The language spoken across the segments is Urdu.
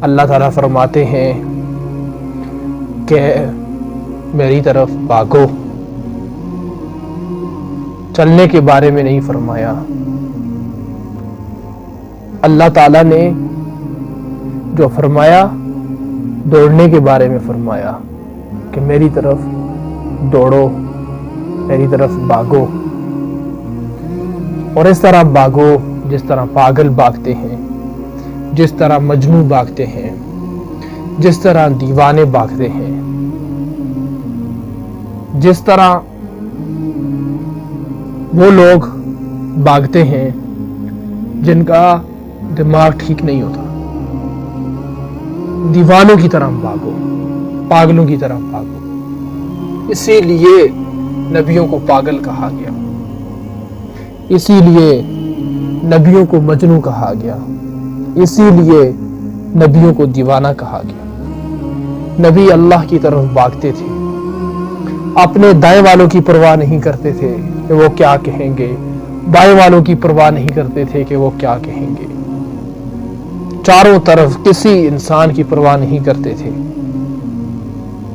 اللہ تعالیٰ فرماتے ہیں کہ میری طرف بھاگو، چلنے کے بارے میں نہیں فرمایا۔ اللہ تعالیٰ نے جو فرمایا دوڑنے کے بارے میں فرمایا کہ میری طرف دوڑو، میری طرف بھاگو، اور اس طرح بھاگو جس طرح پاگل بھاگتے ہیں، جس طرح مجنون بھاگتے ہیں، جس طرح دیوانے بھاگتے ہیں، جس طرح وہ لوگ بھاگتے ہیں جن کا دماغ ٹھیک نہیں ہوتا۔ دیوانوں کی طرح بھاگو، پاگلوں کی طرح بھاگو۔ اسی لیے نبیوں کو پاگل کہا گیا، اسی لیے نبیوں کو مجنون کہا گیا، اسی لیے نبیوں کو دیوانہ کہا گیا۔ نبی اللہ کی طرف بھاگتے تھے، اپنے دائیں والوں کی پرواہ نہیں کرتے تھے کہ وہ کیا کہیں گے، بائیں والوں کی پرواہ نہیں کرتے تھے کہ وہ کیا کہیں گے، چاروں طرف کسی انسان کی پرواہ نہیں کرتے تھے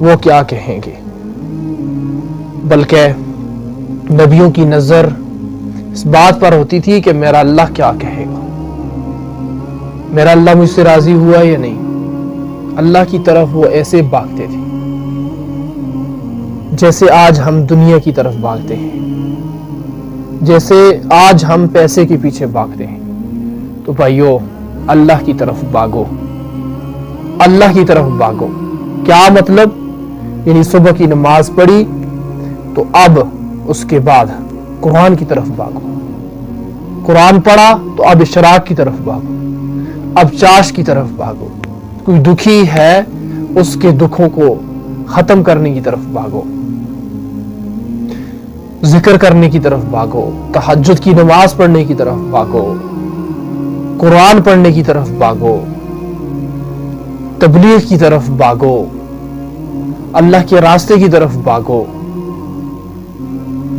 وہ کیا کہیں گے، بلکہ نبیوں کی نظر اس بات پر ہوتی تھی کہ میرا اللہ کیا کہے گا، میرا اللہ مجھ سے راضی ہوا یا نہیں۔ اللہ کی طرف وہ ایسے بھاگتے تھے جیسے آج ہم دنیا کی طرف بھاگتے ہیں، جیسے آج ہم پیسے کے پیچھے بھاگتے ہیں۔ تو بھائیو، اللہ کی طرف بھاگو، اللہ کی طرف بھاگو۔ کیا مطلب؟ یعنی صبح کی نماز پڑھی تو اب اس کے بعد قرآن کی طرف بھاگو، قرآن پڑھا تو اب اشراق کی طرف بھاگو، اب چاش کی طرف بھاگو۔ کوئی دکھی ہے اس کے دکھوں کو ختم کرنے کی طرف بھاگو، ذکر کرنے کی طرف بھاگو، تہجد کی نماز پڑھنے کی طرف بھاگو، قرآن پڑھنے کی طرف بھاگو، تبلیغ کی طرف بھاگو، اللہ کے راستے کی طرف بھاگو۔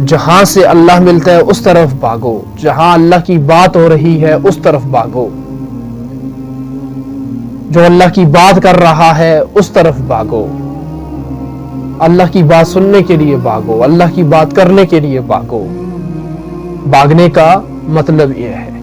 جہاں سے اللہ ملتا ہے اس طرف بھاگو، جہاں اللہ کی بات ہو رہی ہے اس طرف بھاگو، جو اللہ کی بات کر رہا ہے اس طرف بھاگو، اللہ کی بات سننے کے لیے بھاگو، اللہ کی بات کرنے کے لیے بھاگو۔ بھاگنے کا مطلب یہ ہے۔